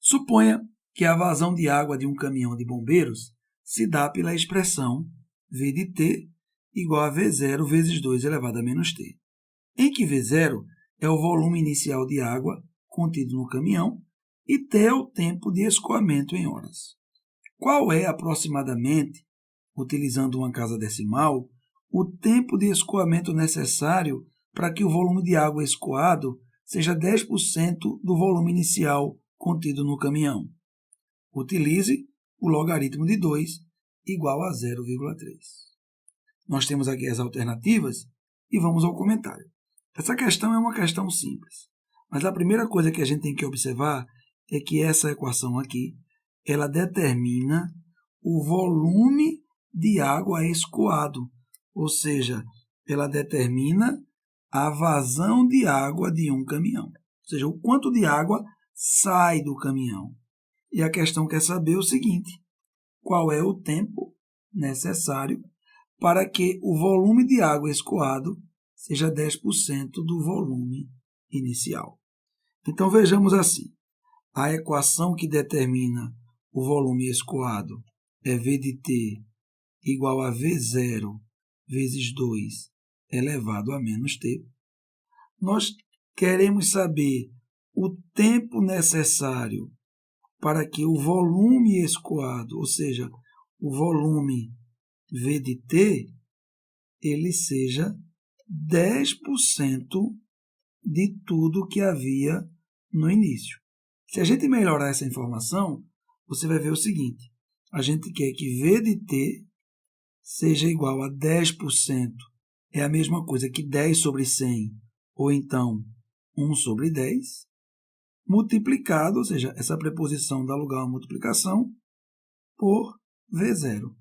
Suponha que a vazão de água de um caminhão de bombeiros se dá pela expressão V de T igual a V0 vezes 2 elevado a menos T, em que V0 é o volume inicial de água contido no caminhão e T é o tempo de escoamento em horas. Qual é, aproximadamente, utilizando uma casa decimal, o tempo de escoamento necessário para que o volume de água escoado seja 10% do volume inicial contido no caminhão? Utilize o logaritmo de 2 igual a 0,3. Nós temos aqui as alternativas e vamos ao comentário. Essa questão é uma questão simples, mas a primeira coisa que a gente tem que observar é que essa equação aqui, ela determina o volume de água escoado, ou seja, ela determina a vazão de água de um caminhão, ou seja, o quanto de água sai do caminhão. E a questão quer saber o seguinte: qual é o tempo necessário para que o volume de água escoado seja 10% do volume inicial? Então, vejamos assim. A equação que determina o volume escoado é V de T igual a V0 vezes 2 elevado a menos T. Nós queremos saber o tempo necessário para que o volume escoado, ou seja, o volume V de T, ele seja 10% de tudo que havia no início. Se a gente melhorar essa informação, você vai ver o seguinte: a gente quer que V de T seja igual a 10%, é a mesma coisa que 10 sobre 100, ou então 1 sobre 10, multiplicado, ou seja, essa preposição dá lugar a uma multiplicação, por V0.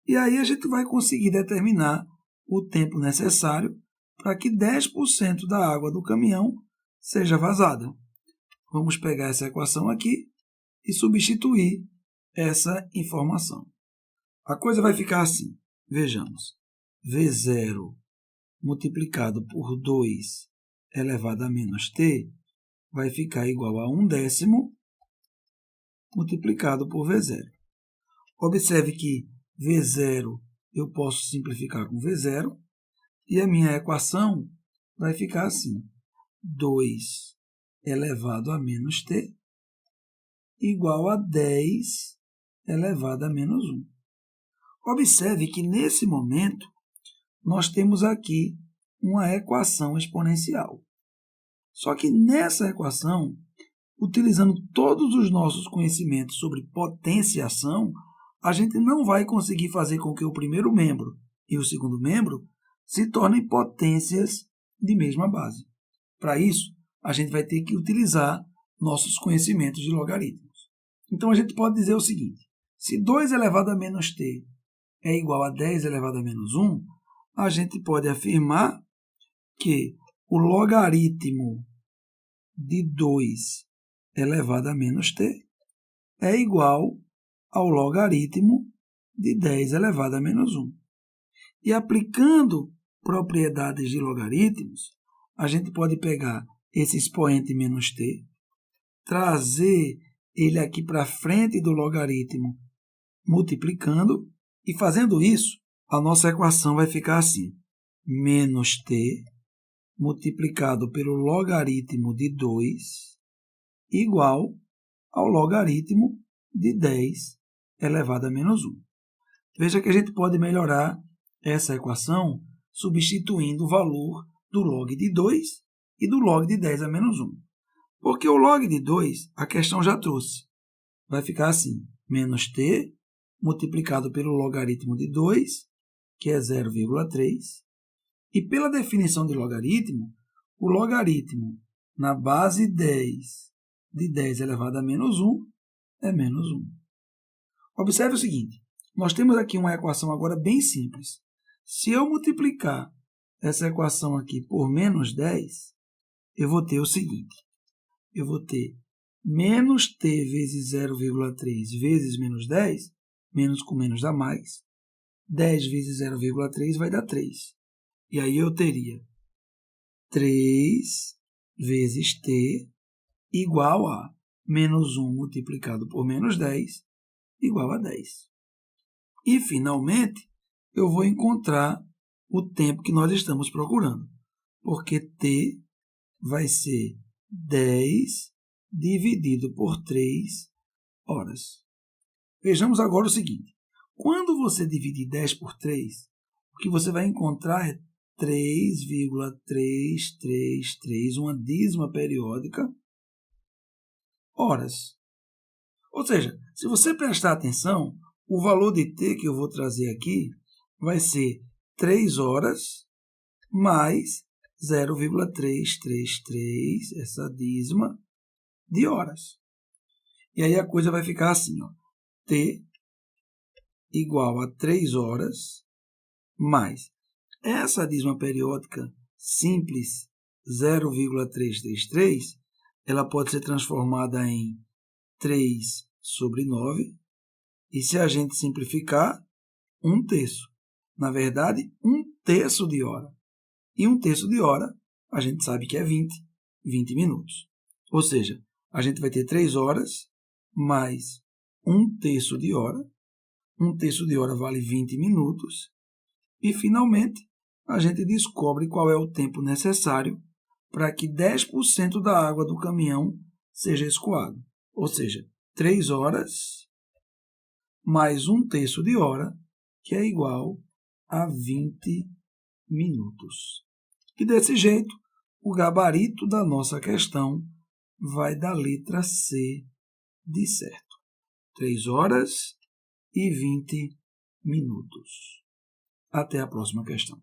E aí a gente vai conseguir determinar o tempo necessário para que 10% da água do caminhão seja vazada. Vamos pegar essa equação aqui e substituir essa informação. A coisa vai ficar assim. Vejamos. V0 multiplicado por 2 elevado a menos T vai ficar igual a 1/10 multiplicado por V0. Observe que V0 eu posso simplificar com V0 e a minha equação vai ficar assim. 2 elevado a menos T igual a 10 elevado a menos 1. Observe que, nesse momento, nós temos aqui uma equação exponencial. Só que nessa equação, utilizando todos os nossos conhecimentos sobre potenciação, a gente não vai conseguir fazer com que o primeiro membro e o segundo membro se tornem potências de mesma base. Para isso, a gente vai ter que utilizar nossos conhecimentos de logaritmos. Então, a gente pode dizer o seguinte: se 2 elevado a menos t é igual a 10 elevado a menos 1, a gente pode afirmar que o logaritmo de 2 elevado a menos t é igual ao logaritmo de 10 elevado a menos 1. E aplicando propriedades de logaritmos, a gente pode pegar esse expoente menos t, trazer ele aqui para frente do logaritmo multiplicando, e fazendo isso, a nossa equação vai ficar assim: menos t multiplicado pelo logaritmo de 2 igual ao logaritmo de 10 elevado a menos 1. Veja que a gente pode melhorar essa equação substituindo o valor do log de 2 e do log de 10 a menos 1. Porque o log de 2, a questão já trouxe. Vai ficar assim: menos t multiplicado pelo logaritmo de 2, que é 0,3. E pela definição de logaritmo, o logaritmo na base 10 de 10 elevado a menos 1 é menos 1. Observe o seguinte: nós temos aqui uma equação agora bem simples. Se eu multiplicar essa equação aqui por menos 10, eu vou ter o seguinte: eu vou ter menos t vezes 0,3 vezes menos 10, menos com menos dá mais, 10 vezes 0,3 vai dar 3. E aí eu teria 3 vezes t igual a menos 1 multiplicado por menos 10 igual a 10. E, finalmente, eu vou encontrar o tempo que nós estamos procurando, porque t vai ser 10 dividido por 3 horas. Vejamos agora o seguinte. Quando você dividir 10 por 3, o que você vai encontrar é 3,333, uma dízima periódica, horas. Ou seja, se você prestar atenção, o valor de t que eu vou trazer aqui vai ser 3 horas mais 0,333, essa dízima, de horas. E aí a coisa vai ficar assim, ó, t igual a 3 horas mais essa dízima periódica simples 0,333, ela pode ser transformada em 3 sobre 9, e se a gente simplificar, 1/3. Na verdade, 1/3 de hora. E 1/3 de hora, a gente sabe que é 20 minutos. Ou seja, a gente vai ter 3 horas mais 1/3 de hora. 1/3 de hora vale 20 minutos. E, finalmente, a gente descobre qual é o tempo necessário para que 10% da água do caminhão seja escoado. Ou seja, 3 horas mais 1/3 de hora, que é igual a 20 minutos. E desse jeito, o gabarito da nossa questão vai da letra C de certo. 3 horas e 20 minutos. Até a próxima questão.